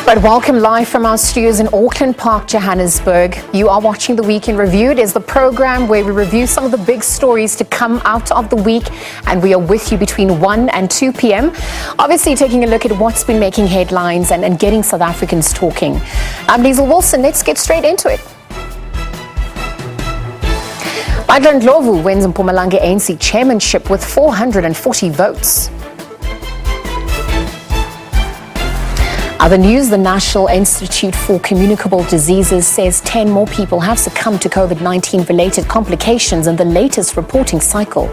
But welcome live from our studios in Auckland Park, Johannesburg. You are watching The Week in Review. It is the program where we review some of the big stories to come out of the week, and we are with you between 1 and 2 p.m. Obviously taking a look at what's been making headlines and getting South Africans talking. I'm Liesl Wilson. Let's get straight into it. Michael Ndlovu wins Mpumalanga ANC chairmanship with 440 votes. Other news, the National Institute for Communicable Diseases says 10 more people have succumbed to COVID-19 related complications in the latest reporting cycle.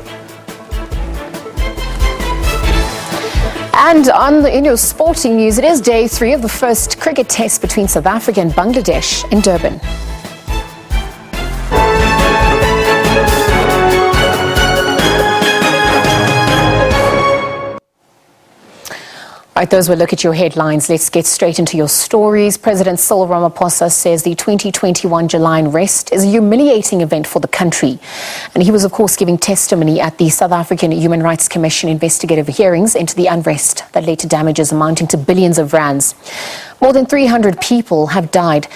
And in your sporting news, it is day 3 of the first cricket test between South Africa and Bangladesh in Durban. Right, those were a look at your headlines. Let's get straight into your stories. President Cyril Ramaphosa says the 2021 July unrest is a humiliating event for the country. And he was, of course, giving testimony at the South African Human Rights Commission investigative hearings into the unrest that led to damages amounting to billions of rands. More than 300 people have died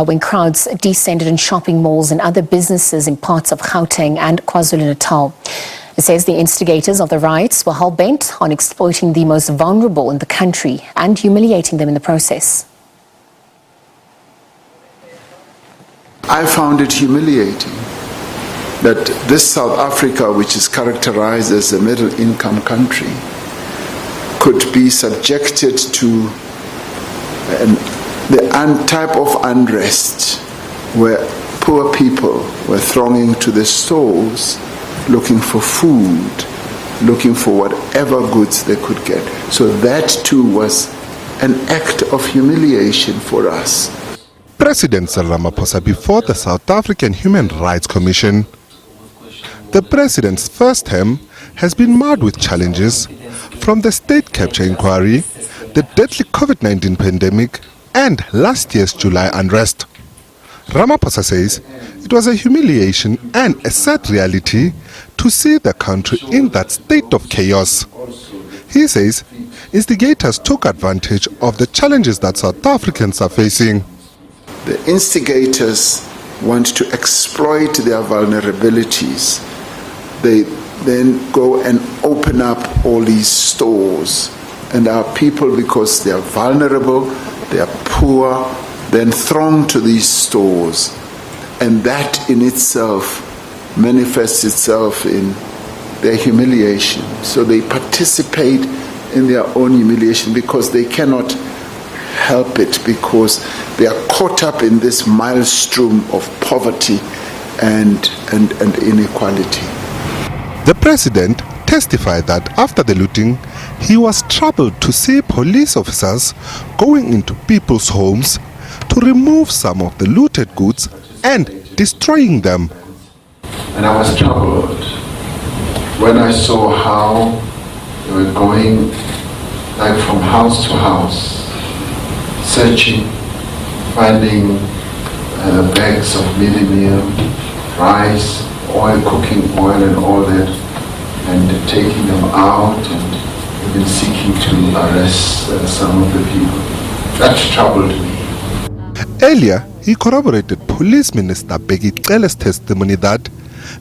when crowds descended in shopping malls and other businesses in parts of Gauteng and KwaZulu-Natal. It says the instigators of the riots were hell-bent on exploiting the most vulnerable in the country and humiliating them in the process. I found it humiliating that this South Africa, which is characterized as a middle-income country, could be subjected to the type of unrest where poor people were thronging to the stores looking for food, looking for whatever goods they could get. So that too was an act of humiliation for us. President Cyril Ramaphosa before the South African Human Rights Commission. The president's first term has been marred with challenges from the state capture inquiry, the deadly COVID-19 pandemic, and last year's July unrest. Ramaphosa says it was a humiliation and a sad reality to see the country in that state of chaos. He says instigators took advantage of the challenges that South Africans are facing. The instigators want to exploit their vulnerabilities. They then go and open up all these stores, and our people, because they are vulnerable, they are poor, then throng to these stores, and that in itself manifests itself in their humiliation. So they participate in their own humiliation because they cannot help it, because they are caught up in this maelstrom of poverty and inequality. The president testified that after the looting, he was troubled to see police officers going into people's homes to remove some of the looted goods and destroying them. And I was troubled when I saw how they were going like from house to house, searching, finding bags of mealie meal, rice, oil, cooking oil and all that, and taking them out and even seeking to arrest some of the people. That troubled me. Earlier, he corroborated Police Minister Bheki Cele's testimony that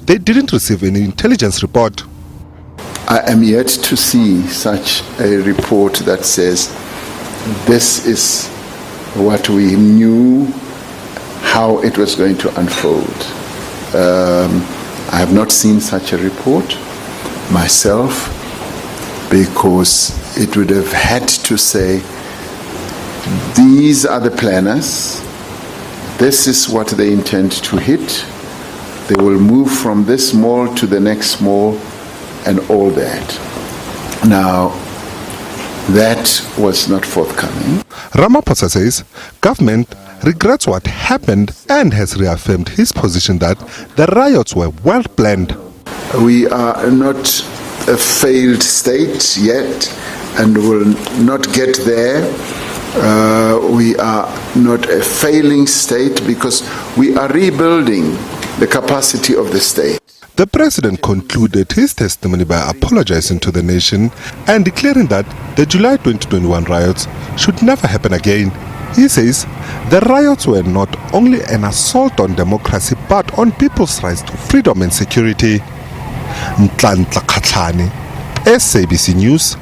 they didn't receive any intelligence report. I am yet to see such a report that says this is what we knew, how it was going to unfold. I have not seen such a report myself, because it would have had to say, these are the planners, this is what they intend to hit, they will move from this mall to the next mall, and all that. Now, that was not forthcoming. Ramaphosa says government regrets what happened and has reaffirmed his position that the riots were well planned. We are not a failed state yet, and will not get there. We are not a failing state because we are rebuilding the capacity of the state. The president concluded his testimony by apologizing to the nation and declaring that the July 2021 riots should never happen again. He says the riots were not only an assault on democracy but on people's rights to freedom and security. Ntlantla Khatlane, SABC News,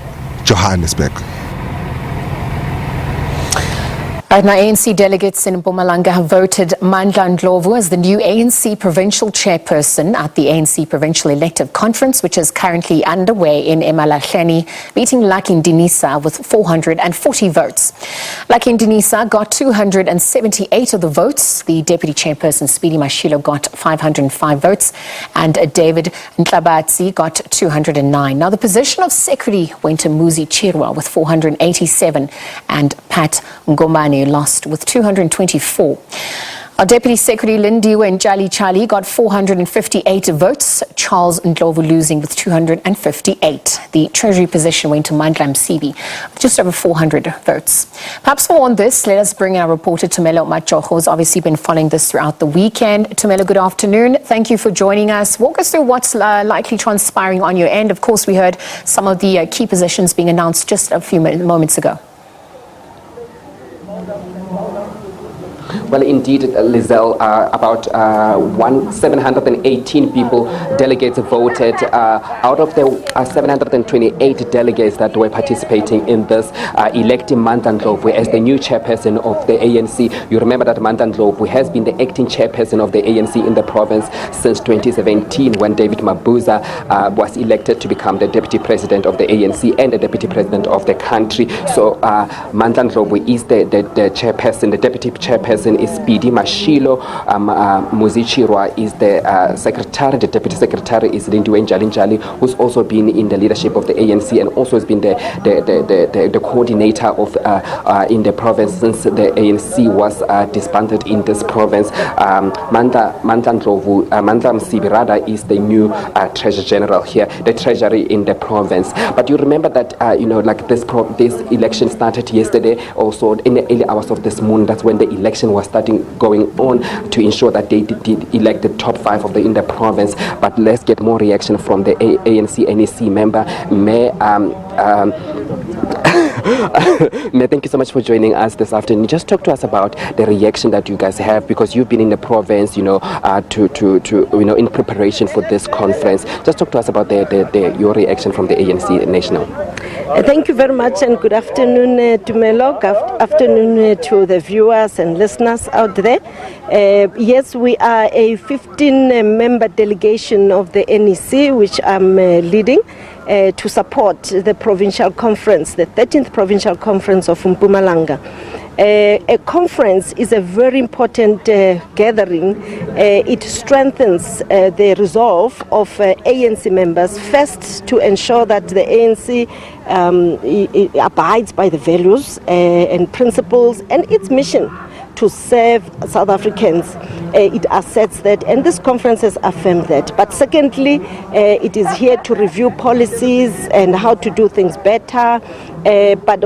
Johannesburg. Right now, ANC delegates in Mpumalanga have voted Mandla Ndlovu as the new ANC provincial chairperson at the ANC Provincial Elective Conference, which is currently underway in Emalahleni, beating Lucky Ndinisa with 440 votes. Lucky Ndinisa got 278 of the votes. The deputy chairperson, Speedy Mashilo, got 505 votes, and David Nhlabatsi got 209. Now, the position of secretary went to Muzi Chirwa with 487, and Pat Ngomane lost with 224. Our Deputy Secretary Lindiwe Njali Chali got 458 votes, Charles Ndlovu losing with 258. The Treasury position went to Mandla Msibi with just over 400 votes. Perhaps more on this, let us bring in our reporter Tumelo Machoho, who's obviously been following this throughout the weekend. Tumelo, good afternoon. Thank you for joining us. Walk us through what's likely transpiring on your end. Of course, we heard some of the key positions being announced just a few moments ago. Well, indeed, Lizelle, about 718 people, delegates voted. Out of the 728 delegates that were participating in this, electing Mandla Ndlovu as the new chairperson of the ANC. You remember that Mandla Ndlovu has been the acting chairperson of the ANC in the province since 2017, when David Mabuza was elected to become the deputy president of the ANC and the deputy president of the country. So Mandla Ndlovu is the chairperson. The deputy chairperson is Speedy Mashilo. Muzi Chirwa is the secretary. The deputy secretary is Lindiwe Njali, who's also been in the leadership of the ANC and also has been the coordinator of in the province since the ANC was disbanded in this province. Mandla Msibi rather is the new treasurer general here, the treasury in the province. But you remember that this election started yesterday, also in the early hours of this morning. That's when the election was going on to ensure that they did elect the top 5 in the province. But let's get more reaction from the ANC NEC member. Thank you so much for joining us this afternoon. Just talk to us about the reaction that you guys have, because you've been in the province, in preparation for this conference. Just talk to us about your reaction from the ANC National. Thank you very much, and good afternoon to Melo. Good afternoon to the viewers and listeners out there. Yes, we are a 15-member delegation of the NEC, which I'm leading, to support the provincial conference, the 13th provincial conference of Mpumalanga. A conference is a very important gathering. It strengthens the resolve of ANC members, first to ensure that the ANC abides by the values and principles and its mission to serve South Africans. It asserts that, and this conference has affirmed that. But secondly, it is here to review policies and how to do things better. But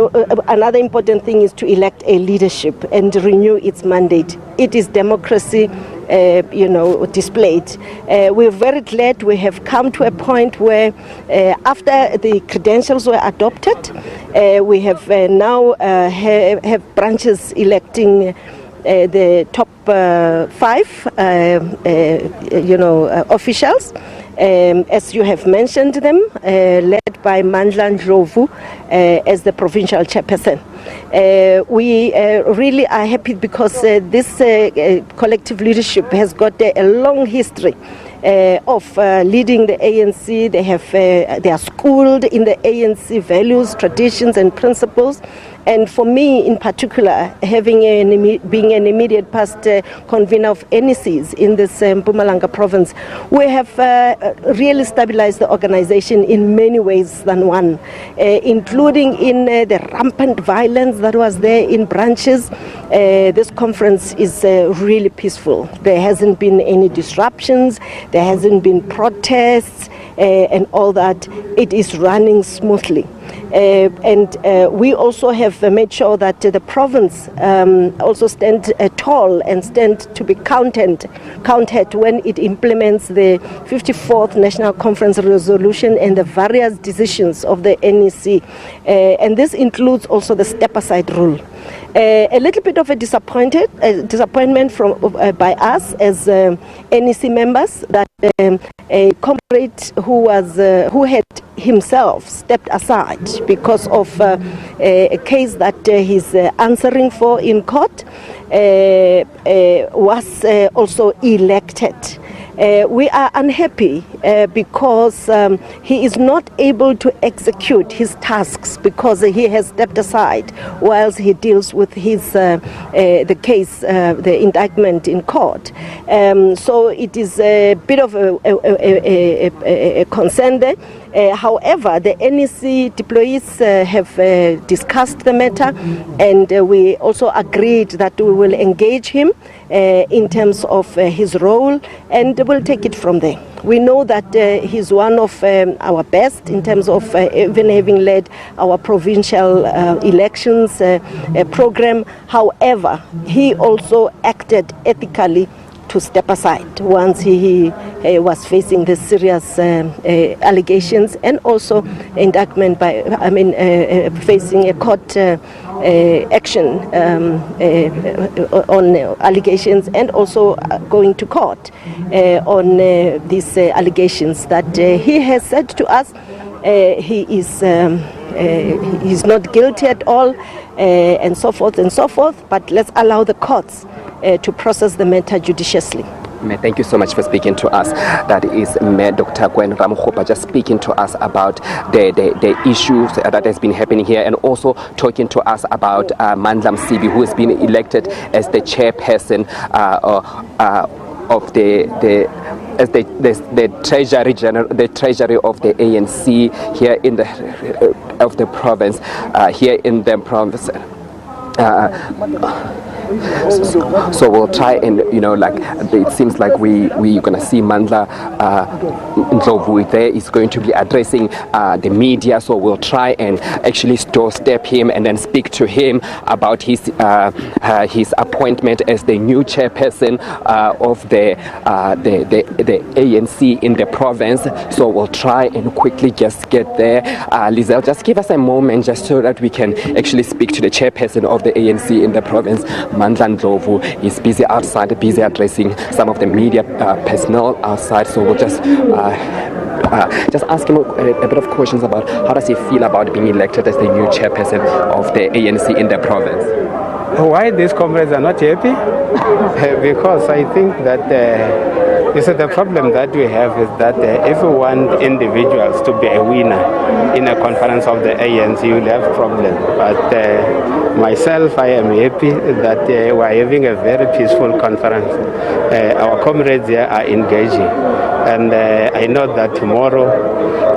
another important thing is to elect a leadership and renew its mandate. It is democracy, displayed. We're very glad we have come to a point where after the credentials were adopted, we have now have branches electing the top 5 officials, as you have mentioned them, led by Mandla Ndlovu as the provincial chairperson. We really are happy because this collective leadership has got a long history of leading the ANC. They are schooled in the ANC values, traditions and principles. And for me in particular, being an immediate past convener of NECs in this Mpumalanga province, we have really stabilized the organization in many ways than one, including in the rampant violence that was there in branches. This conference is really peaceful. There hasn't been any disruptions, there hasn't been protests. and all that, it is running smoothly. We also have made sure that the province also stand tall and stand to be counted when it implements the 54th National Conference resolution and the various decisions of the NEC. And this includes also the step-aside rule. A little bit of a disappointment from by us as NEC members that a comrade who had himself stepped aside because of a case that he's answering for in court was also elected. We are unhappy because he is not able to execute his tasks because he has stepped aside whilst he deals with his the case, the indictment in court. So it is a bit of a concern there. However, the NEC deployees have discussed the matter, and we also agreed that we will engage him in terms of his role, and we'll take it from there. We know that he's one of our best in terms of even having led our provincial elections program. However, he also acted ethically to step aside once he was facing the serious allegations and also indictment by, facing a court action on allegations, and also going to court on these allegations that he has said to us he's not guilty at all, and so forth and so forth. But let's allow the courts to process the matter judiciously. Thank you so much for speaking to us. That is Dr. Gwen Ramokgopa just speaking to us about the issues that has been happening here, and also talking to us about Mandla Msibi, who has been elected as the chairperson of the treasury of the ANC here in the of the province, here in the province. So we'll try and, it seems like we're gonna see Mandla Ndlovu there is going to be addressing the media. So we'll try and actually step him and then speak to him about his appointment as the new chairperson of the ANC in the province. So we'll try and quickly just get there. Lizelle, just give us a moment just so that we can actually speak to the chairperson of the ANC in the province. Mandla Ndlovu is busy outside, busy addressing some of the media personnel outside. So we'll just ask him a bit of questions about how does he feel about being elected as the new chairperson of the ANC in the province. Why these comrades are not happy? Because I think that the problem that we have is that if we want individuals to be a winner in a conference of the ANC, you'll have problems. But myself, I am happy that we are having a very peaceful conference. Our comrades here are engaging. And I know that tomorrow,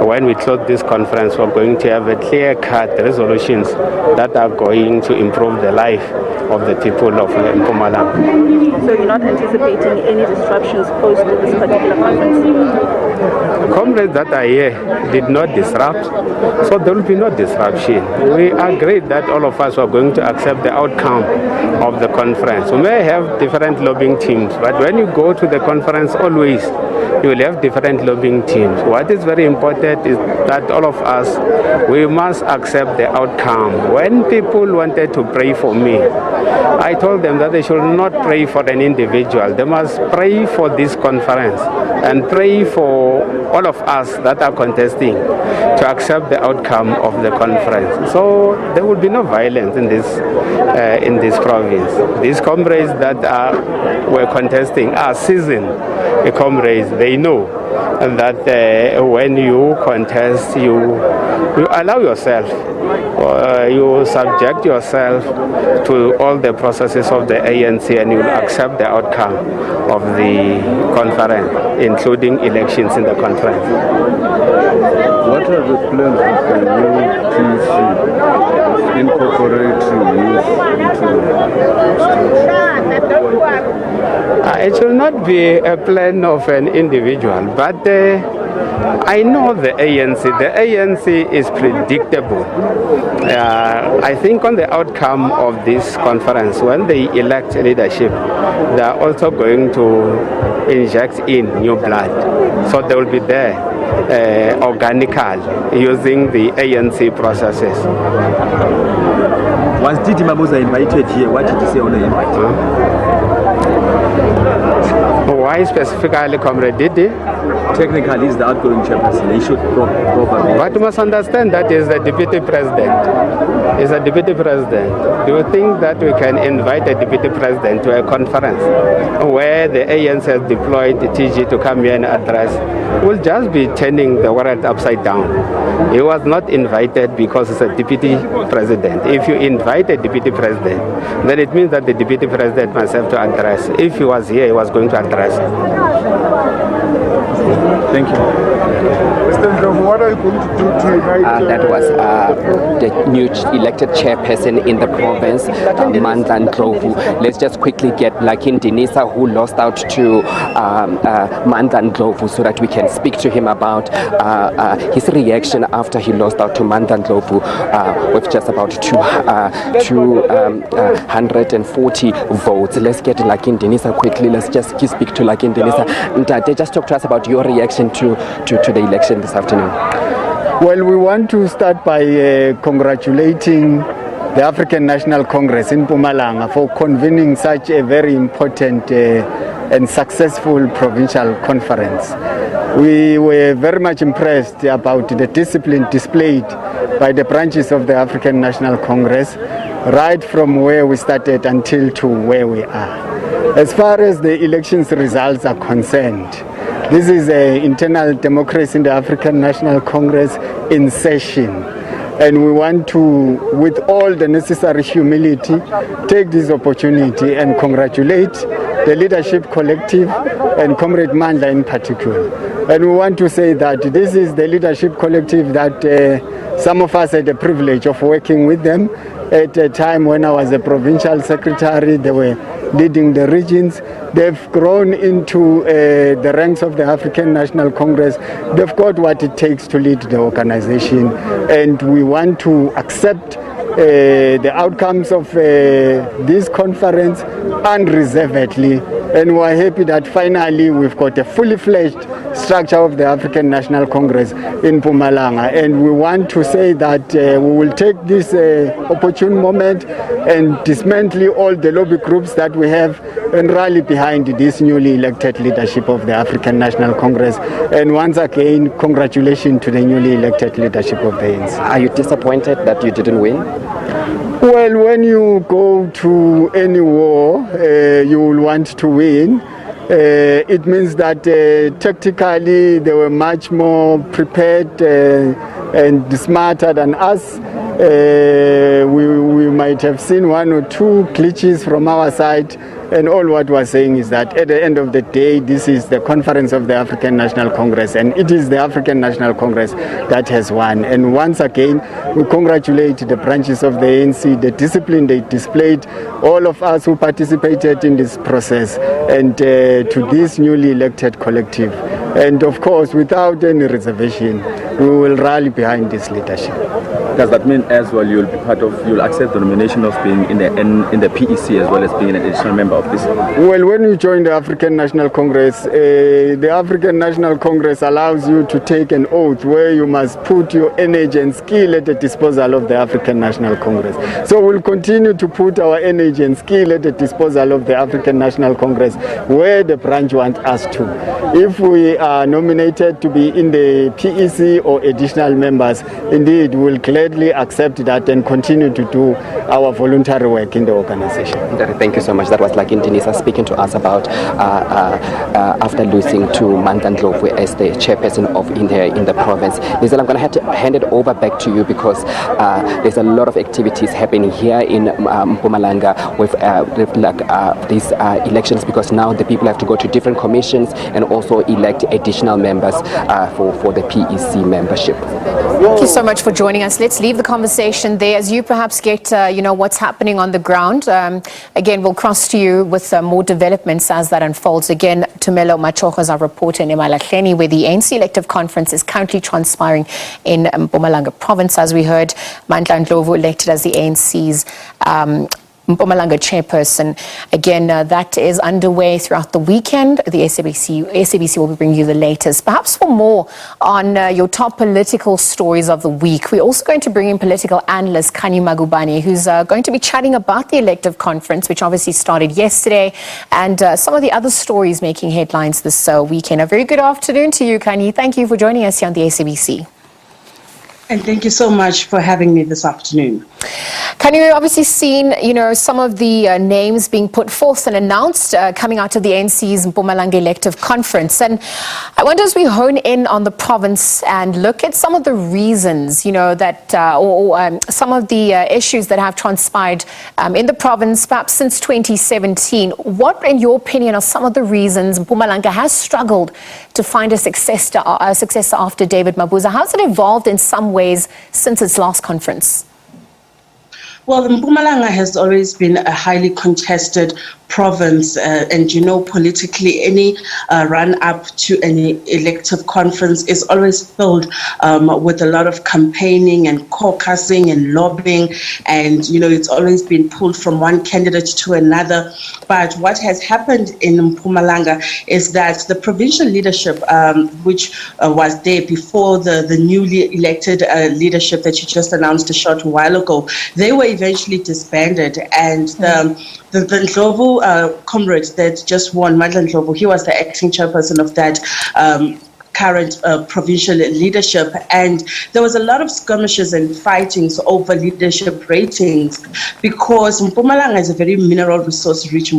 when we close this conference, we're going to have a clear-cut resolutions that are going to improve the life of the people of Mpumalanga. So you're not anticipating any disruptions post this particular conference? Comrades that are here did not disrupt, so there will be no disruption. We agreed that all of us are going to accept the outcome of the conference. We may have different lobbying teams, but when you go to the conference, always you will have different lobbying teams. What is very important is that all of us, we must accept the outcome. When people wanted to pray for me, I told them that they should not pray for an individual. They must pray for this conference and pray for all of us that are contesting to accept the outcome of the conference. So there will be no violence in this province. These comrades that were contesting are seasoned comrades. They know that when you contest, you allow yourself, you subject yourself to all the processes of the ANC, and you will accept the outcome of the conference, including elections in the conference. What are the plans of the new TC incorporating youth into It will not be a plan of an individual, but I know the ANC. The ANC is predictable. I think on the outcome of this conference, when they elect leadership, they are also going to inject in new blood. So they will be there organically using the ANC processes. Was Didi Mabuza invited here? What did he say on the invite? Why specifically Comrade Didi? Technically, he's the outgoing chairperson. He should probably. But you must understand that is the deputy president. He's a deputy president. Do you think that we can invite a deputy president to a conference where the ANC has deployed the TG to come here and address? We'll just be turning the world upside down. He was not invited because he's a deputy president. If you invite a deputy president, then it means that the deputy president must have to address. If he was here, he was going to address. Thank you. Mr. Ndlovu, what are you going to do to invite... That was the new elected chairperson in the province, Mandla Ndlovu. Let's just quickly get Lucky Ndinisa, who lost out to Mandla Ndlovu, so that we can speak to him about his reaction after he lost out to Mandla Ndlovu with just about 240 votes. Let's get Lucky Ndinisa quickly. Let's just speak to Lucky Ndinisa. Ntate, just talk to us about your reaction to the election this afternoon. Well, we want to start by congratulating the African National Congress in Mpumalanga for convening such a very important and successful provincial conference. We were very much impressed about the discipline displayed by the branches of the African National Congress, right from where we started until to where we are. As far as the elections results are concerned, this is an internal democracy in the African National Congress in session. And we want to, with all the necessary humility, take this opportunity and congratulate the leadership collective and Comrade Mandla in particular. And we want to say that this is the leadership collective that some of us had the privilege of working with them at a time when I was a provincial secretary. They were leading the regions. They've grown into the ranks of the African National Congress. They've got what it takes to lead the organization, and we want to accept the outcomes of this conference unreservedly, and we're happy that finally we've got a fully fledged structure of the African National Congress in Mpumalanga, and we want to say that we will take this opportune moment and dismantle all the lobby groups that we have and rally behind this newly elected leadership of the African National Congress. And once again, congratulations to the newly elected leadership of the ANC. Are you disappointed that you didn't win? Well, when you go to any war, you will want to win. It means that tactically they were much more prepared and smarter than us. We might have seen one or two glitches from our side, and all what we're saying is that at the end of the day, this is the conference of the African National Congress, and it is the African National Congress that has won. And once again, we congratulate the branches of the ANC, the discipline they displayed, all of us who participated in this process, and to this newly elected collective. And of course, without any reservation, we will rally behind this leadership. Does that mean as well you'll accept the nomination of being in the PEC as well as being an additional member of this? Well, when you join the African National Congress, the African National Congress allows you to take an oath where you must put your energy and skill at the disposal of the African National Congress. So we'll continue to put our energy and skill at the disposal of the African National Congress where the branch wants us to. If we are nominated to be in the PEC or additional members, indeed we'll gladly accept that and continue to do our voluntary work in the organization. Thank you so much. That was Lucky Ndinisa speaking to us about after losing to Mandla Ndlovu as the chairperson of in the province. Lizelle, I'm going to have to hand it over back to you because there's a lot of activities happening here in Mpumalanga with these elections, because now the people have to go to different commissions and also elect additional members for the PEC membership. Thank you so much for joining us. Let's let's leave the conversation there as you perhaps get, what's happening on the ground. Again, we'll cross to you with more developments as that unfolds. Again, Tumelo Machogo is our reporter in Emalahleni, where the ANC elective conference is currently transpiring in Mpumalanga province. As we heard, Mandla Ndlovu elected as the ANC's Mpumalanga chairperson. Again, that is underway throughout the weekend. The SABC will be bringing you the latest. Perhaps for more on your top political stories of the week, we're also going to bring in political analyst Khanyi Magubane, who's going to be chatting about the elective conference, which obviously started yesterday, and some of the other stories making headlines this weekend. A very good afternoon to you, Khanyi. Thank you for joining us here on the SABC. And thank you so much for having me this afternoon. Khanyi, we've obviously seen, some of the names being put forth and announced coming out of the ANC's Mpumalanga elective conference. And I wonder, as we hone in on the province and look at some of the reasons, that some of the issues that have transpired in the province, perhaps since 2017, what, in your opinion, are some of the reasons Mpumalanga has struggled to find a successor after David Mabuza? How's it evolved in some ways since its last conference? Well, Mpumalanga has always been a highly contested province, and politically any run-up to any elective conference is always filled with a lot of campaigning and caucusing and lobbying, and it's always been pulled from one candidate to another. But what has happened in Mpumalanga is that the provincial leadership, which was there before the newly elected leadership that you just announced a short while ago, they were eventually disbanded, and the Ndlovu comrade that just won, Mandla Ndlovu, he was the acting chairperson of that current provincial leadership, and there was a lot of skirmishes and fightings over leadership ratings because Mpumalanga is a very mineral resource rich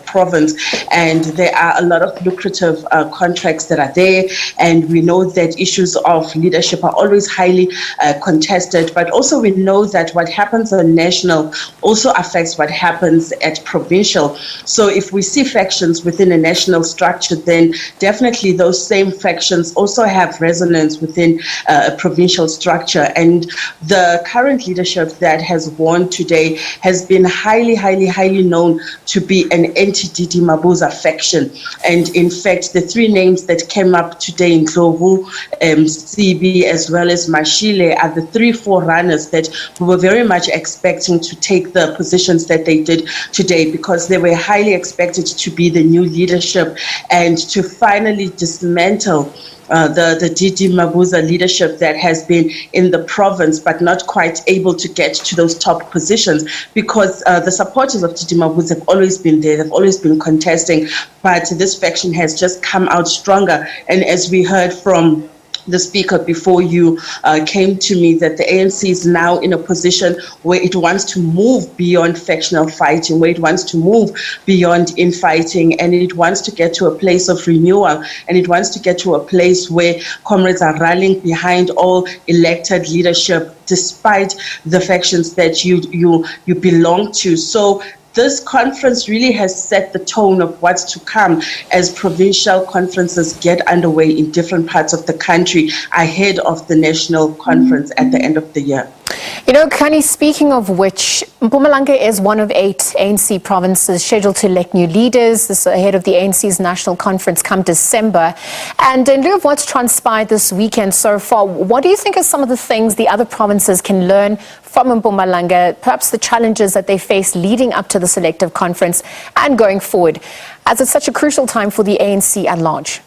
province, and there are a lot of lucrative contracts that are there, and we know that issues of leadership are always highly contested, but also we know that what happens on national also affects what happens at provincial. So if we see factions within a national structure, then definitely those same factions also have resonance within a provincial structure. And the current leadership that has won today has been highly known to be an anti-Didi Mabuza faction. And in fact, the three names that came up today in Ndlovu, CB, as well as Mashile are the three forerunners that we were very much expecting to take the positions that they did today, because they were highly expected to be the new leadership and to finally dismantle the Didi Mabuza leadership that has been in the province but not quite able to get to those top positions, because the supporters of Didi Mabuza have always been there, they've always been contesting, but this faction has just come out stronger. And as we heard from the speaker before you came to me, that the ANC is now in a position where it wants to move beyond factional fighting, where it wants to move beyond infighting, and it wants to get to a place of renewal, and it wants to get to a place where comrades are rallying behind all elected leadership, despite the factions that you belong to. So this conference really has set the tone of what's to come as provincial conferences get underway in different parts of the country ahead of the national conference at the end of the year. Khanyi, speaking of which, Mpumalanga is one of 8 ANC provinces scheduled to elect new leaders. This is ahead of the ANC's national conference come December. And in lieu of what's transpired this weekend so far, what do you think are some of the things the other provinces can learn from Mpumalanga, perhaps the challenges that they face leading up to the selective conference and going forward, as it's such a crucial time for the ANC at large?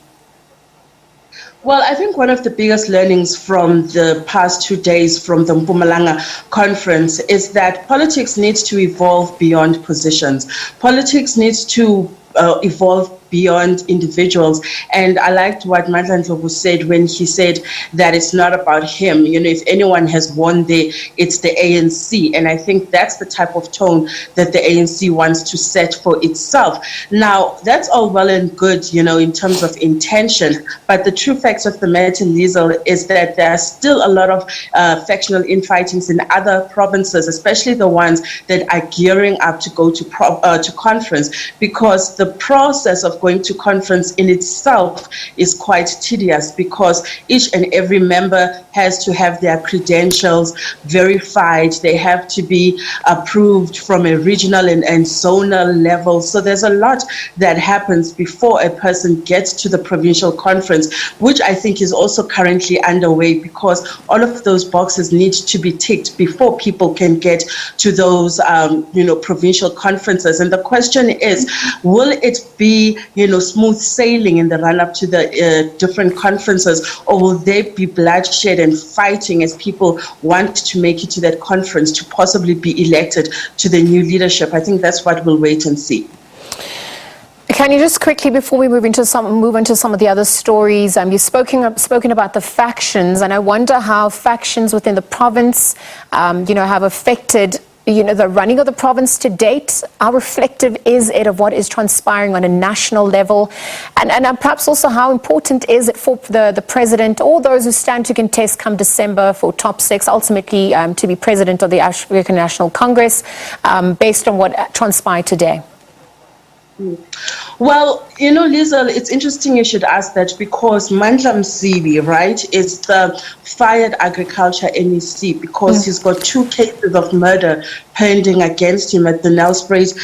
Well, I think one of the biggest learnings from the past 2 days from the Mpumalanga conference is that politics needs to evolve beyond positions. Politics needs to evolve beyond individuals. And I liked what Mandla Ndlovu said when he said that it's not about him. If anyone has won there, it's the ANC. And I think that's the type of tone that the ANC wants to set for itself. Now, that's all well and good, in terms of intention. But the true facts of the matter, Liesl, is that there are still a lot of factional infightings in other provinces, especially the ones that are gearing up to go to conference, because the process of of going to conference in itself is quite tedious, because each and every member has to have their credentials verified. They have to be approved from a regional and zonal level. So there's a lot that happens before a person gets to the provincial conference, which I think is also currently underway, because all of those boxes need to be ticked before people can get to those provincial conferences. And the question is, will it be smooth sailing in the run-up to the different conferences, or will there be bloodshed and fighting as people want to make it to that conference to possibly be elected to the new leadership? I think that's what we'll wait and see. Can you just quickly, before we move into some of the other stories, you've spoken about the factions, and I wonder how factions within the province, have affected the running of the province to date. How reflective is it of what is transpiring on a national level? And perhaps also how important is it for the president or those who stand to contest come December for top six, ultimately to be president of the African National Congress, based on what transpired today? Well, Liesl, it's interesting you should ask that, because Mandla Msibi, right, is the fired agriculture NEC, because he's got 2 cases of murder pending against him at the Nelspruit,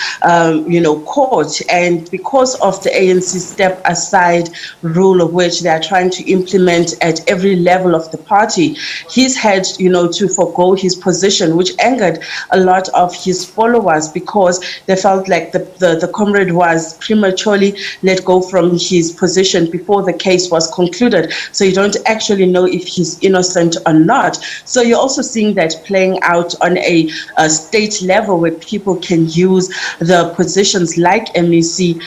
court. And because of the ANC step aside rule, of which they are trying to implement at every level of the party, he's had, to forgo his position, which angered a lot of his followers, because they felt like the comrade was prematurely let go from his position before the case was concluded. So you don't actually know if he's innocent or not. So you're also seeing that playing out on a state level, where people can use the positions like MEC,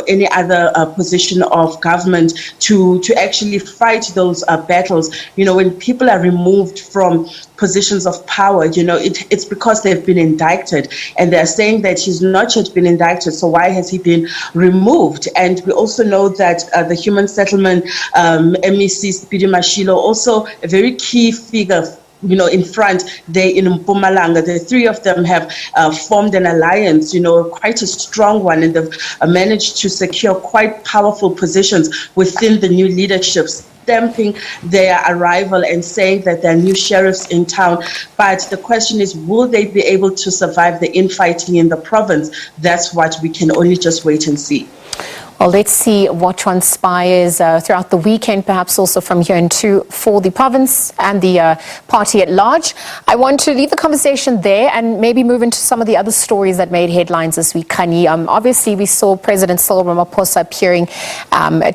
any other position of government to actually fight those battles. When people are removed from positions of power, it's because they've been indicted, and they're saying that he's not yet been indicted, so why has he been removed? And we also know that the Human Settlement MEC Speedy Mashilo, also a very key figure in front there in Mpumalanga. The 3 of them have formed an alliance, quite a strong one, and they've managed to secure quite powerful positions within the new leadership, stamping their arrival and saying that they're new sheriffs in town. But the question is, will they be able to survive the infighting in the province? That's what we can only just wait and see. Well, let's see what transpires throughout the weekend, perhaps also from here into for the province and the party at large. I want to leave the conversation there and maybe move into some of the other stories that made headlines this week, Khani. Obviously, we saw President Cyril Ramaphosa appearing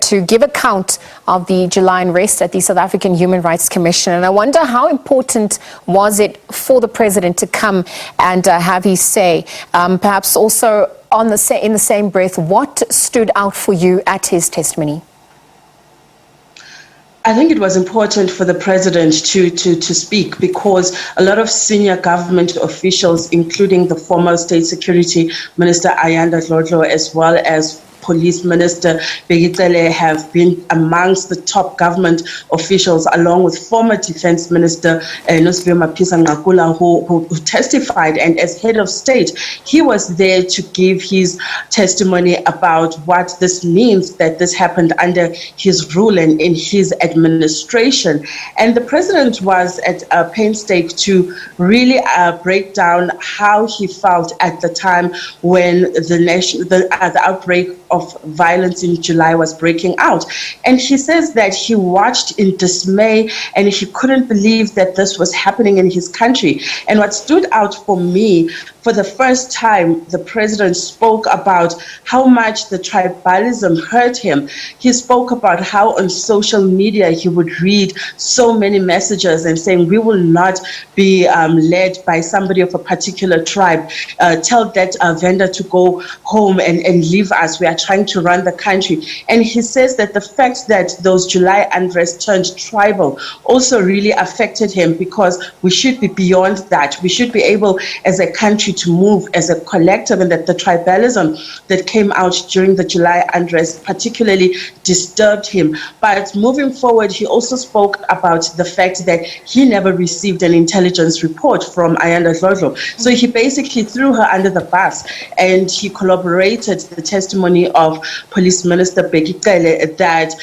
to give account of the July unrest at the South African Human Rights Commission. And I wonder, how important was it for the president to come and have his say? Perhaps also in the same breath, what stood out for you at his testimony? I think it was important for the president to speak, because a lot of senior government officials, including the former State Security Minister Ayanda Dlodlo, as well as Police Minister Begitele, have been amongst the top government officials, along with former Defense Minister Nosiviwe Mapisa-Nqakula, who testified. And as head of state, he was there to give his testimony about what this means, that this happened under his rule and in his administration. And the president was at painstaking to really break down how he felt at the time when the outbreak of violence in July was breaking out. And he says that he watched in dismay and he couldn't believe that this was happening in his country. And what stood out for me, for the first time, the president spoke about how much the tribalism hurt him. He spoke about how on social media he would read so many messages and saying, we will not be led by somebody of a particular tribe. Tell that vendor to go home and leave us. We are trying to run the country. And he says that the fact that those July unrest turned tribal also really affected him, because we should be beyond that. We should be able as a country to move as a collective, and that the tribalism that came out during the July unrest particularly disturbed him. But moving forward, he also spoke about the fact that he never received an intelligence report from Ayanda Dlodlo. So he basically threw her under the bus, and he corroborated the testimony of Police Minister Bheki Cele that,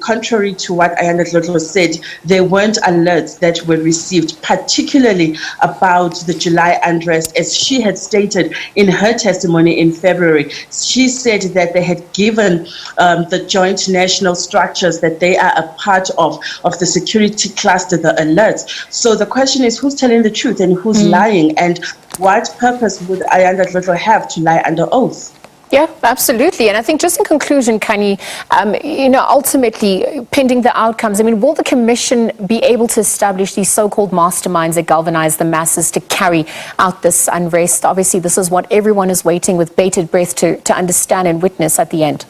contrary to what Ayanda Dlodlo said, there weren't alerts that were received, particularly about the July unrest, as she had stated in her testimony in February. She said that they had given the joint national structures that they are a part of the security cluster, the alerts. So the question is, who's telling the truth and who's lying, and what purpose would Ayanda Dlodlo have to lie under oath? Yeah, absolutely. And I think just in conclusion, Kani, ultimately, pending the outcomes, will the commission be able to establish these so-called masterminds that galvanize the masses to carry out this unrest? Obviously, this is what everyone is waiting with bated breath to understand and witness at the end.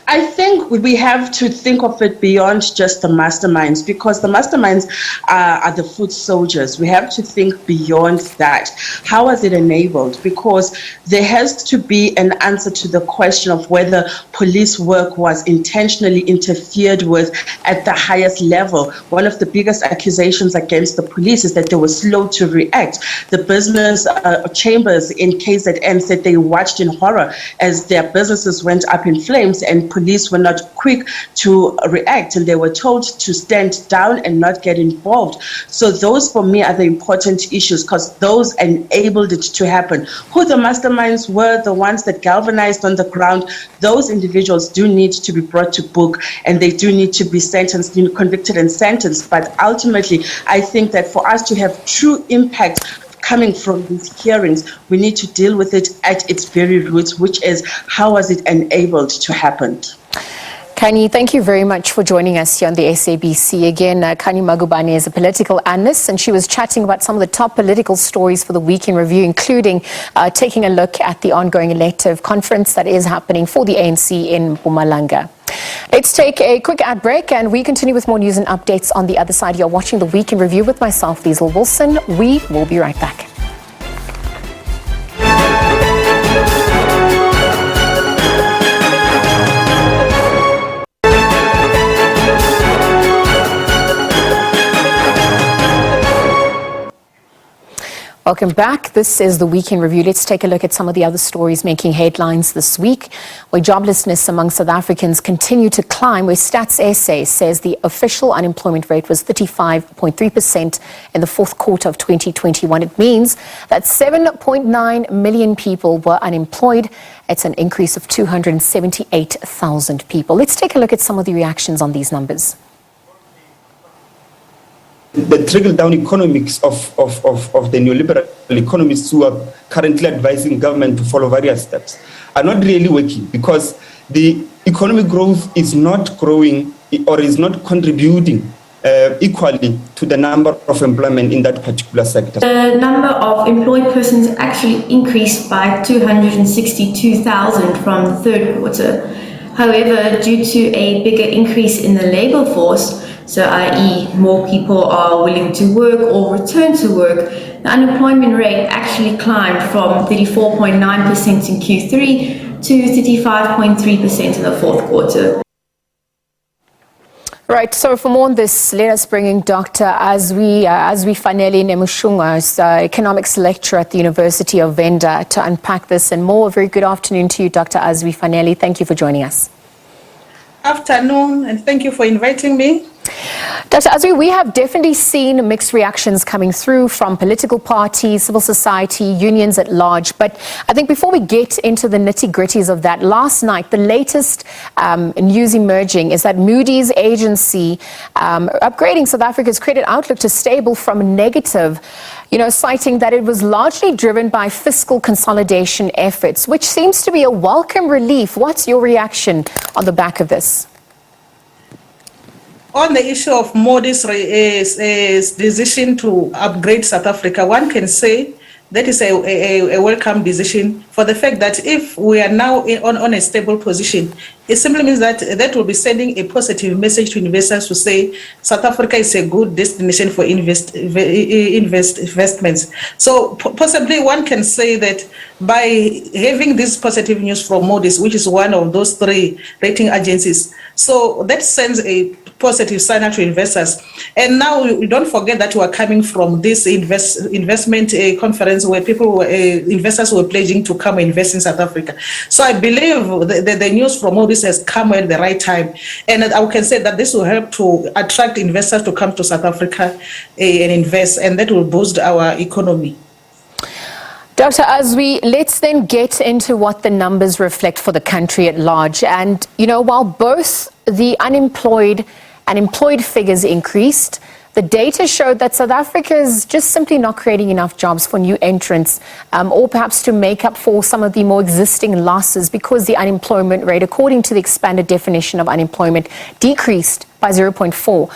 I think we have to think of it beyond just the masterminds, because the masterminds are the foot soldiers. We have to think beyond that. How was it enabled? Because there has to be an answer to the question of whether police work was intentionally interfered with at the highest level. One of the biggest accusations against the police is that they were slow to react. The business chambers in KZN said they watched in horror as their businesses went up in flames, and police were not quick to react, and they were told to stand down and not get involved. So those, for me, are the important issues, because those enabled it to happen. Who the masterminds were, the ones that galvanized on the ground, those individuals do need to be brought to book, and they do need to be sentenced, convicted and sentenced. But ultimately, I think that for us to have true impact coming from these hearings, we need to deal with it at its very roots, which is, how was it enabled to happen? Kani, thank you very much for joining us here on the SABC. Again, Kani Magubane is a political analyst, and she was chatting about some of the top political stories for the week in review, including taking a look at the ongoing elective conference that is happening for the ANC in Mpumalanga. Let's take a quick ad break, and we continue with more news and updates on the other side. You're watching the Week in Review with myself, Liesl Wilson. We will be right back. Welcome back. This is the Week in Review. Let's take a look at some of the other stories making headlines this week, where joblessness among South Africans continue to climb, where Stats SA says the official unemployment rate was 35.3% in the fourth quarter of 2021. It means that 7.9 million people were unemployed. It's an increase of 278,000 people. Let's take a look at some of the reactions on these numbers. The trickle-down economics of the neoliberal economists who are currently advising government to follow various steps are not really working, because the economic growth is not growing or is not contributing equally to the number of employment in that particular sector. The number of employed persons actually increased by 262,000 from the third quarter. However, due to a bigger increase in the labor force, so i.e. more people are willing to work or return to work, the unemployment rate actually climbed from 34.9% in Q3 to 35.3% in the fourth quarter. Right, so for more on this, let us bring in Dr. Azwi Fanele Nemushunga, economics lecturer at the University of Venda, to unpack this and more. A very good afternoon to you, Dr. Azwi Fanele. Thank you for joining us. Afternoon, and thank you for inviting me. Dr. Azwi, we have definitely seen mixed reactions coming through from political parties, civil society, unions at large. But I think before we get into the nitty-gritties of that, last night, the latest news emerging is that Moody's agency upgrading South Africa's credit outlook to stable from negative, citing that it was largely driven by fiscal consolidation efforts, which seems to be a welcome relief. What's your reaction on the back of this? On the issue of Moody's decision to upgrade South Africa, one can say that is a welcome decision, for the fact that if we are now on a stable position, it simply means that that will be sending a positive message to investors to say South Africa is a good destination for investments. So possibly one can say that by having this positive news from Moody's, which is one of those 3 rating agencies, so that sends a positive signal to investors. And now we don't forget that we are coming from this investment conference where investors were pledging to come invest in South Africa. So I believe the news from all this has come at the right time. And I can say that this will help to attract investors to come to South Africa and invest, and that will boost our economy. Dr. Azwi, let's then get into what the numbers reflect for the country at large. And, while both the unemployed and employed figures increased, the data showed that South Africa is just simply not creating enough jobs for new entrants, or perhaps to make up for some of the more existing losses, because the unemployment rate, according to the expanded definition of unemployment, decreased by 0.4,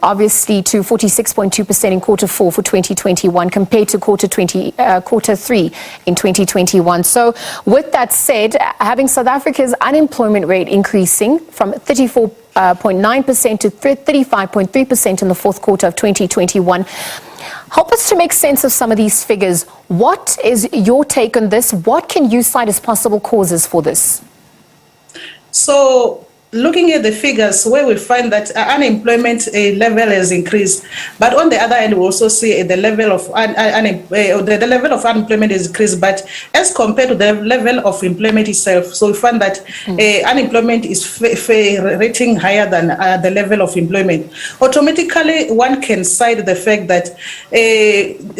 obviously to 46.2% in quarter 4 for 2021 compared to quarter 3 in 2021. So with that said, having South Africa's unemployment rate increasing from 34.9% to 35.3% in the fourth quarter of 2021, help us to make sense of some of these figures. What is your take on this? What can you cite as possible causes for this? So, looking at the figures, where we find that unemployment level has increased, but on the other hand, we also see the level of unemployment has increased, but as compared to the level of employment itself, so we find that unemployment is rating higher than the level of employment. Automatically, one can cite the fact that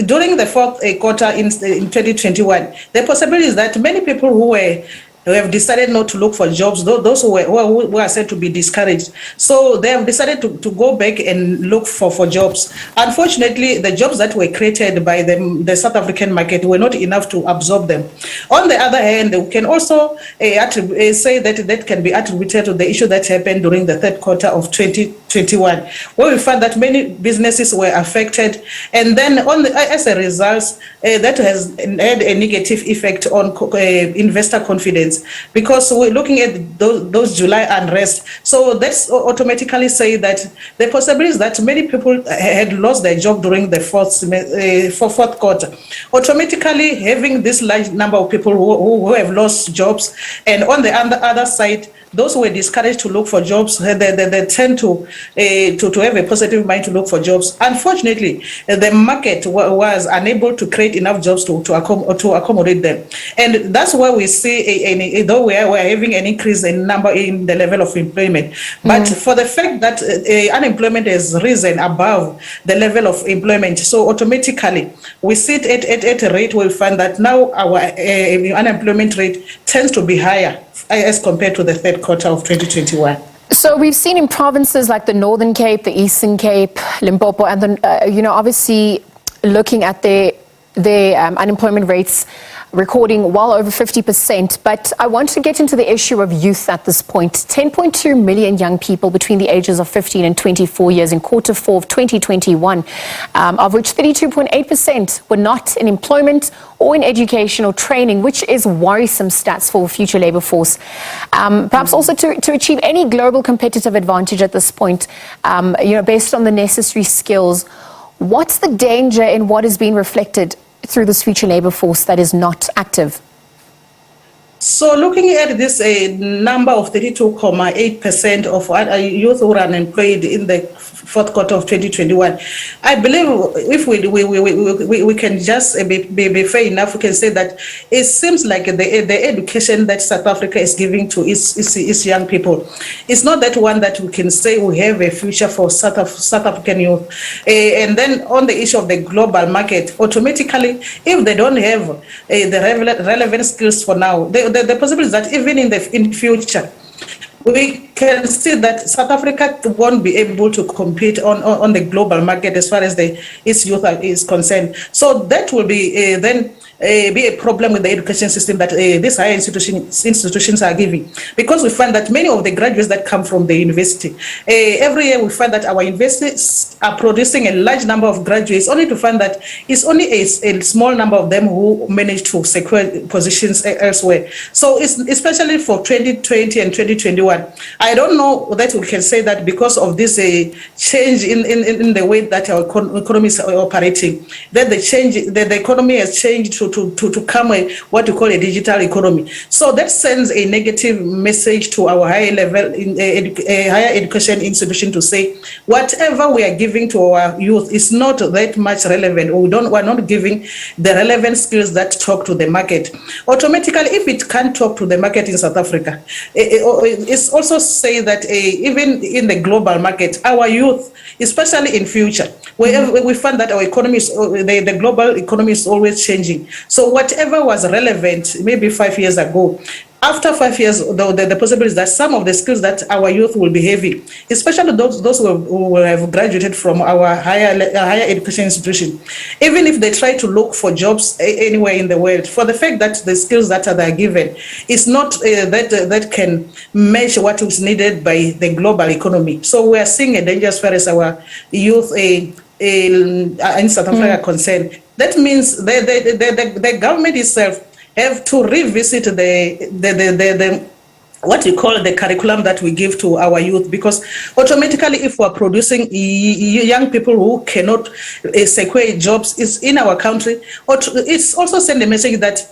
during the fourth quarter in 2021, the possibility is that many people who have decided not to look for jobs, those who are said to be discouraged. So they have decided to go back and look for jobs. Unfortunately, the jobs that were created by the South African market were not enough to absorb them. On the other hand, we can also say that can be attributed to the issue that happened during the third quarter of 2021, where we found that many businesses were affected. And then as a result, that has had a negative effect on investor confidence, because we're looking at those July unrest. So that's automatically say that the possibility is that many people had lost their job during the fourth quarter. Automatically having this large number of people who have lost jobs, and on the other side, those who were discouraged to look for jobs, they tend to have a positive mind to look for jobs. Unfortunately, the market was unable to create enough jobs to accommodate them. And that's why we see, though we are having an increase in the level of employment. But for the fact that unemployment has risen above the level of employment, so automatically we sit at a rate where we find that now our unemployment rate tends to be higher as compared to the third quarter of 2021. So we've seen in provinces like the Northern Cape, the Eastern Cape, Limpopo, and then, obviously looking at their unemployment rates recording well over 50%. But I want to get into the issue of youth at this point. 10.2 million young people between the ages of 15 and 24 years in quarter 4 of 2021, of which 32.8% were not in employment or in education or training, which is worrisome stats for future labor force. Perhaps also to achieve any global competitive advantage at this point, based on the necessary skills. What's the danger in what is being reflected through this future labor force that is not active? So looking at this number of 32.8% of youth who are unemployed in the fourth quarter of 2021, I believe if we can just be fair enough, we can say that it seems like the education that South Africa is giving to its young people is not that one that we can say we have a future for South African youth. And then on the issue of the global market, automatically, if they don't have the relevant skills for now, the possibility is that even in future, we can see that South Africa won't be able to compete on the global market as far as its youth is concerned. So that will be then be a problem with the education system that these higher institutions are giving, because we find that many of the graduates that come from the university, every year we find that our universities are producing a large number of graduates, only to find that it's only a small number of them who manage to secure positions elsewhere. So it's especially for 2020 and 2021. I don't know that we can say that because of this change in the way that our economy is operating, that the economy has changed to come what you call a digital economy. So that sends a negative message to our higher level higher education institution to say whatever we are giving to our youth is not that much relevant, or we're not giving the relevant skills that talk to the market. Automatically, if it can't talk to the market in South Africa, it's also say that even in the global market, our youth, especially in future, wherever we find that our economy is, the global economy is always changing. So whatever was relevant maybe 5 years ago, after 5 years, the possibility is that some of the skills that our youth will be having, especially those who have graduated from our higher education institution, even if they try to look for jobs anywhere in the world, for the fact that the skills that are given is not that can match what is needed by the global economy. So we are seeing a danger as far as our youth in South Africa are concerned. That means the government itself have to revisit the what we call the curriculum that we give to our youth, because automatically if we're producing young people who cannot secure jobs is in our country, it's also send a message that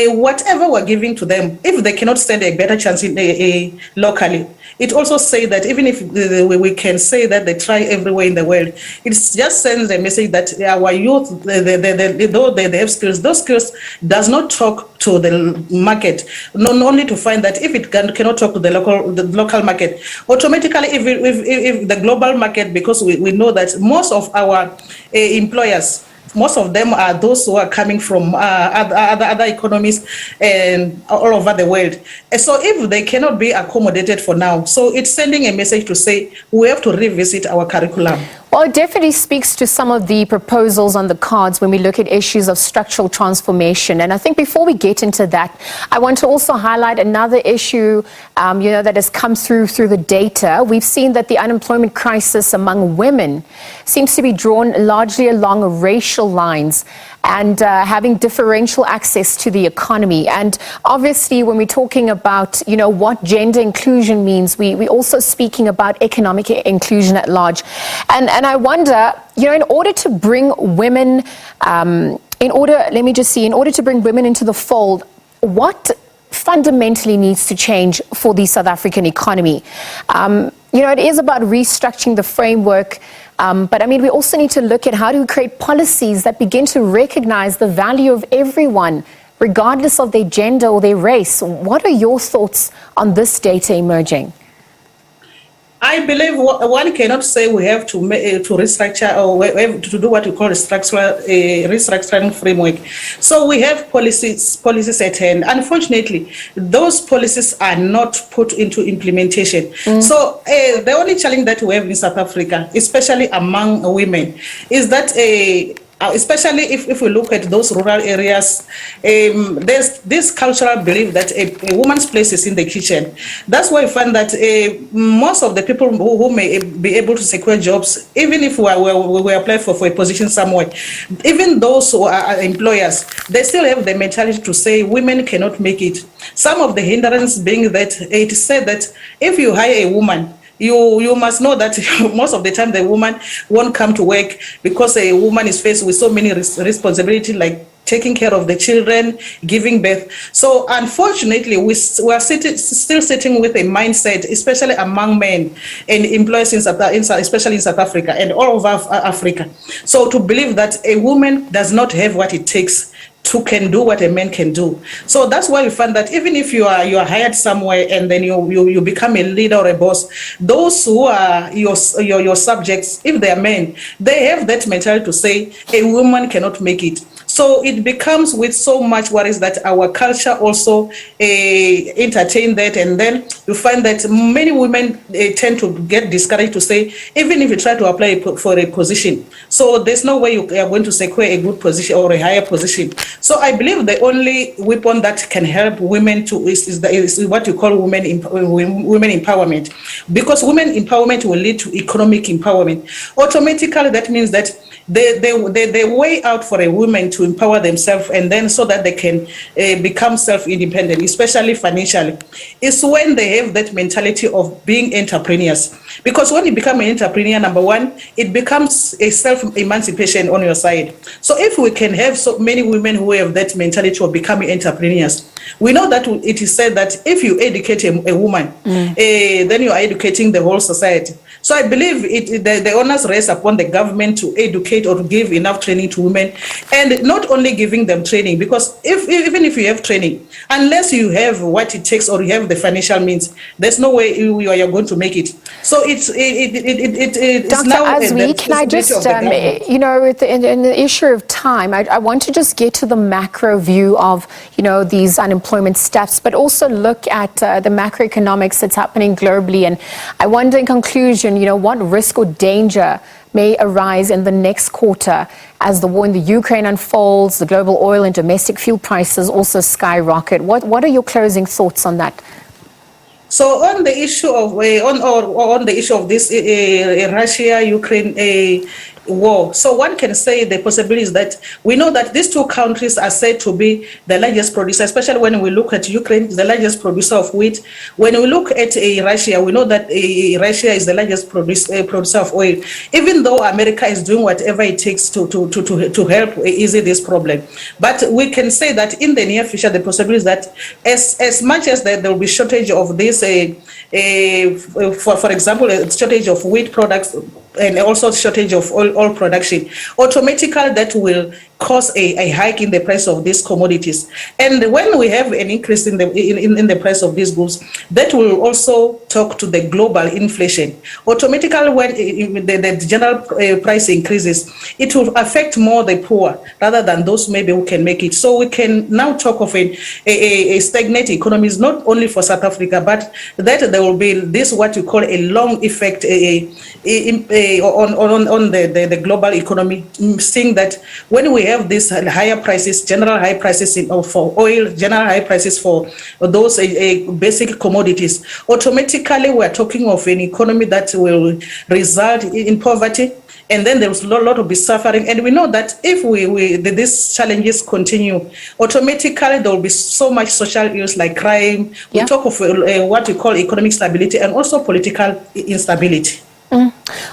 whatever we're giving to them, if they cannot stand a better chance in locally, it also say that even if we can say that they try everywhere in the world, it just sends a message that our youth, though they have skills, those skills does not talk to the market, not only to find that if it cannot talk to the local market, automatically if the global market, because we know that most of our employers, most of them are those who are coming from other economies and all over the world. And so if they cannot be accommodated for now, so it's sending a message to say we have to revisit our curriculum. Well, it definitely speaks to some of the proposals on the cards when we look at issues of structural transformation. And I think before we get into that, I want to also highlight another issue, that has come through the data. We've seen that the unemployment crisis among women seems to be drawn largely along racial lines and having differential access to the economy. And obviously, when we're talking about, what gender inclusion means, we're also speaking about economic inclusion at large. And I wonder, in order to bring women, in order to bring women into the fold, what fundamentally needs to change for the South African economy? It is about restructuring the framework, but we also need to look at how do we create policies that begin to recognize the value of everyone, regardless of their gender or their race. What are your thoughts on this data emerging? I believe one cannot say we have to restructure or we have to do what we call a restructuring framework. So we have policies at hand. Unfortunately, those policies are not put into implementation. So the only challenge that we have in South Africa, especially among women, is that especially if we look at those rural areas, there's this cultural belief that a woman's place is in the kitchen. That's why I find that most of the people who may be able to secure jobs, even if we apply for a position somewhere, even those who are employers, they still have the mentality to say women cannot make it. Some of the hindrance being that it is said that if you hire a woman, you must know that most of the time the woman won't come to work because a woman is faced with so many responsibilities, like taking care of the children, giving birth. So unfortunately, we are still sitting with a mindset, especially among men and employers especially in South Africa and all over Africa. So to believe that a woman does not have what it takes can do what a man can do. So that's why we find that even if you are hired somewhere and then you become a leader or a boss, those who are your subjects, if they are men, they have that mentality to say a woman cannot make it. So it becomes with so much worries that our culture also entertain that, and then you find that many women tend to get discouraged to say, even if you try to apply for a position, so there's no way you are going to secure a good position or a higher position. So I believe the only weapon that can help women to is what you call women empowerment, because women empowerment will lead to economic empowerment. Automatically, that means that the way out for a woman to empower themselves, and then so that they can become self-independent, especially financially, is when they have that mentality of being entrepreneurs. Because when you become an entrepreneur, number one, it becomes a self-emancipation on your side. So if we can have so many women who have that mentality of becoming entrepreneurs, we know that it is said that if you educate a woman, then you are educating the whole society. So I believe the onus rests upon the government to educate or to give enough training to women, and not only giving them training, because even if you have training, unless you have what it takes or you have the financial means, there's no way you are going to make it. So it's Dr. now Azwi, can I just, in the issue of time, I want to just get to the macro view of, these unemployment stats, but also look at the macroeconomics that's happening globally. And I wonder, in conclusion, what risk or danger may arise in the next quarter as the war in the Ukraine unfolds, the global oil and domestic fuel prices also skyrocket. What are your closing thoughts on that? So on the issue of on the issue of this Russia-Ukraine war, so one can say the possibility is that we know that these two countries are said to be the largest producer, especially when we look at Ukraine, the largest producer of wheat. When we look at Russia, we know that Russia is the largest producer of oil, even though America is doing whatever it takes to help ease this problem. But we can say that in the near future, the possibility is that as much as there will be shortage of this, for example, a shortage of wheat products, and also shortage of oil production, automatically that will cause a hike in the price of these commodities. And when we have an increase in the price of these goods, that will also talk to the global inflation. Automatically, when the general price increases, it will affect more the poor rather than those maybe who can make it. So we can now talk of a stagnant economy, not only for South Africa, but that there will be this what you call a long effect on the global economy, seeing that when we have these higher prices, general high prices for oil, general high prices for those basic commodities, automatically we're talking of an economy that will result in poverty, and then there's a lot of suffering. And we know that if these challenges continue, automatically there will be so much social ills like crime. We talk of what we call economic stability and also political instability.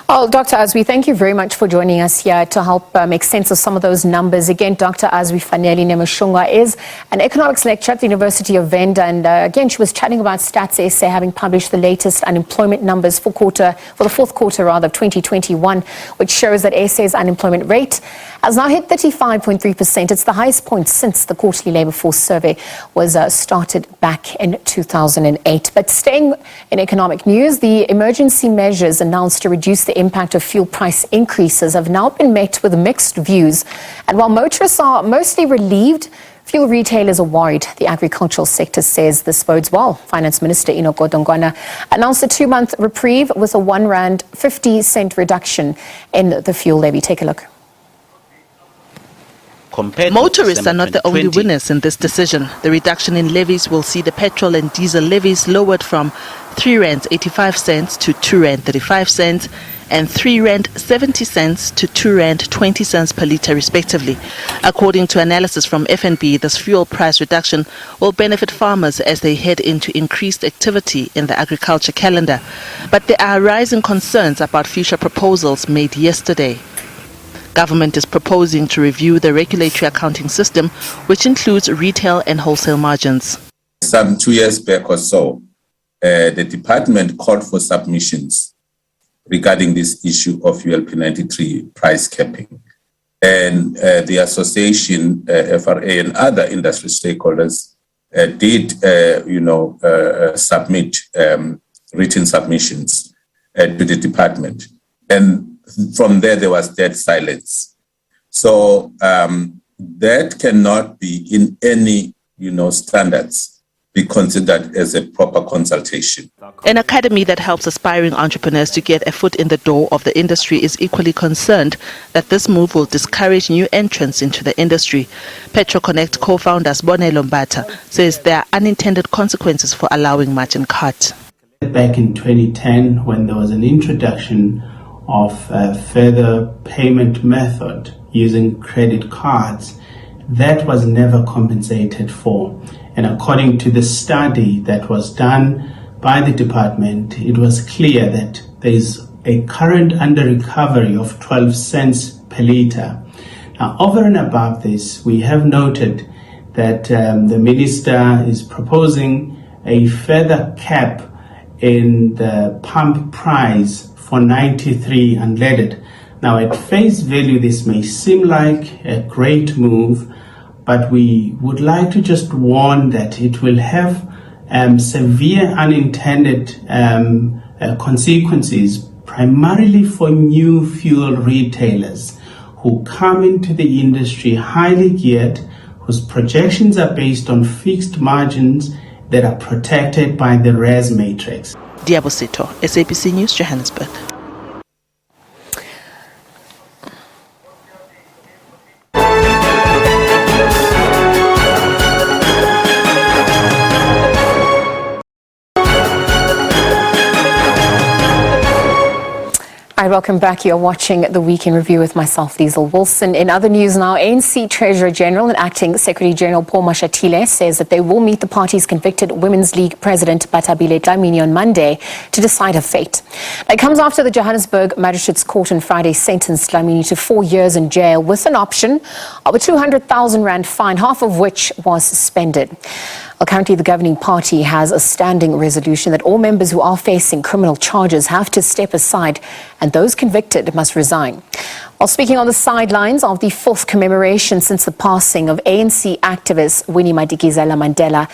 Well, Dr. Azwi, thank you very much for joining us here to help make sense of some of those numbers. Again, Dr. Azwi Fanele Nemashunga is an economics lecturer at the University of Venda, and again, she was chatting about Stats SA having published the latest unemployment numbers for the fourth quarter of 2021, which shows that SA's unemployment rate has now hit 35.3%. It's the highest point since the quarterly labour force survey was started back in 2008. But staying in economic news, the emergency measures announced to reduce the impact of fuel price increases have now been met with mixed views. And while motorists are mostly relieved, fuel retailers are worried. The agricultural sector says this bodes well. Finance Minister Enoch Godongwana announced a 2-month reprieve with a R1.50 reduction in the fuel levy. Take a look. Motorists are not the only winners in this decision. The reduction in levies will see the petrol and diesel levies lowered from R3.85 to R2.35 and R3.70 to R2.20 per litre respectively. According to analysis from FNB, this fuel price reduction will benefit farmers as they head into increased activity in the agriculture calendar. But there are rising concerns about future proposals made yesterday. Government is proposing to review the regulatory accounting system, which includes retail and wholesale margins. Some 2 years back or so, the department called for submissions regarding this issue of ULP93 price capping. And the association, FRA, and other industry stakeholders did, submit written submissions to the department. And from there was dead silence. So that cannot be in any, standards be considered as a proper consultation. An academy that helps aspiring entrepreneurs to get a foot in the door of the industry is equally concerned that this move will discourage new entrants into the industry. PetroConnect co-founder Bonelo Mbata says there are unintended consequences for allowing margin cut. Back in 2010, when there was an introduction of a further payment method using credit cards, that was never compensated for. And according to the study that was done by the department, it was clear that there is a current under recovery of 12 cents per litre. Now, over and above this, we have noted that the minister is proposing a further cap in the pump price for 93 unleaded. Now, at face value, this may seem like a great move, but we would like to just warn that it will have severe unintended consequences, primarily for new fuel retailers who come into the industry highly geared, whose projections are based on fixed margins that are protected by the RES matrix. Diabo Sito, SABC News, Johannesburg. Hi, welcome back. You're watching The Week in Review with myself, Liesl Wilson. In other news now, ANC Treasurer General and Acting Secretary General Paul Mashatile says that they will meet the party's convicted Women's League President Batabile Dlamini on Monday to decide her fate. It comes after the Johannesburg Magistrates Court on Friday sentenced Dlamini to 4 years in jail with an option of a 200,000 rand fine, half of which was suspended. Well, currently the governing party has a standing resolution that all members who are facing criminal charges have to step aside and those convicted must resign. While speaking on the sidelines of the 4th commemoration since the passing of ANC activist Winnie Madikizela Mandela,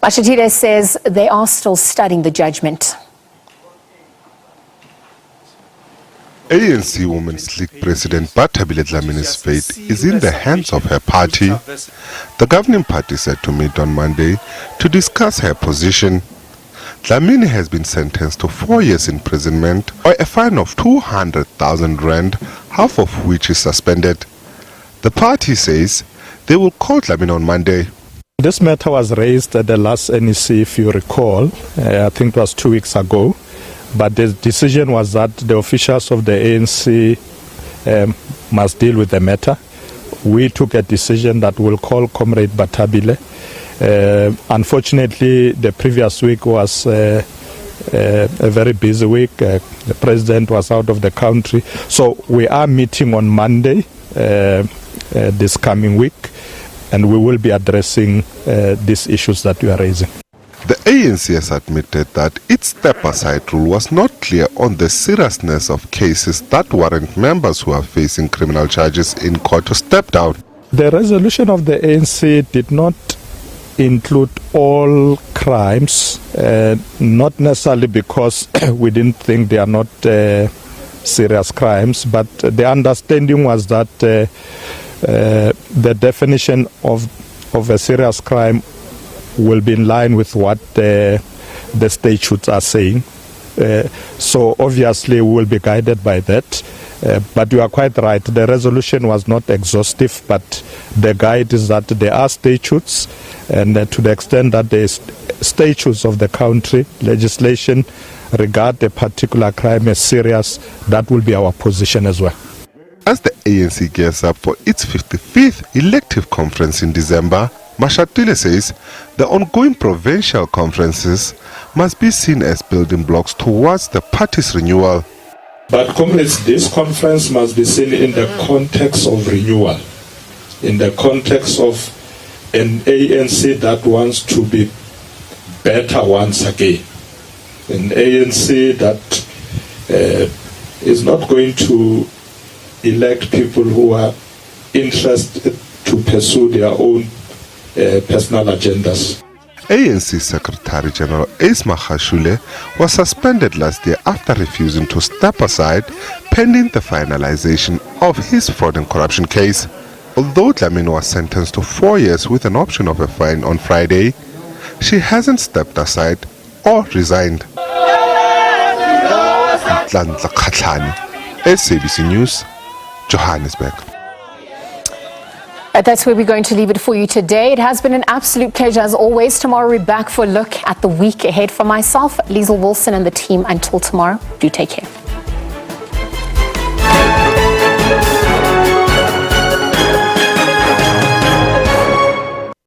Mashatile says they are still studying the judgment. ANC Women's League President Batabile Dlamini's fate is in the hands of her party. The governing party said to meet on Monday to discuss her position. Dlamini has been sentenced to 4 years imprisonment or a fine of 200,000 rand, half of which is suspended. The party says they will call Dlamini on Monday. This matter was raised at the last NEC, if you recall. I think it was 2 weeks ago. But the decision was that the officials of the ANC must deal with the matter. We took a decision that we'll call Comrade Batabile. Unfortunately, the previous week was a very busy week. The president was out of the country. So we are meeting on Monday this coming week, and we will be addressing these issues that you are raising. The ANC has admitted that its step-aside rule was not clear on the seriousness of cases that warrant members who are facing criminal charges in court to step down. The resolution of the ANC did not include all crimes, not necessarily because we didn't think they are not serious crimes, but the understanding was that the definition of a serious crime will be in line with what the statutes are saying. So obviously we will be guided by that. But you are quite right, the resolution was not exhaustive, but the guide is that there are statutes, and to the extent that the statutes of the country, legislation, regard a particular crime as serious, that will be our position as well. As the ANC gears up for its 55th elective conference in December, Mashatile says the ongoing provincial conferences must be seen as building blocks towards the party's renewal. But comrades, this conference must be seen in the context of renewal, in the context of an ANC that wants to be better once again, an ANC that is not going to elect people who are interested to pursue their own personal agendas. ANC Secretary General Ace Magashule was suspended last year after refusing to step aside pending the finalization of his fraud and corruption case. Although Dlamini was sentenced to 4 years with an option of a fine on Friday, she hasn't stepped aside or resigned. SABC News, Johannesburg. That's where we're going to leave it for you today. It has been an absolute pleasure as always. Tomorrow we're back for a look at the week ahead. For myself, Liesl Wilson and the team, until tomorrow, do take care.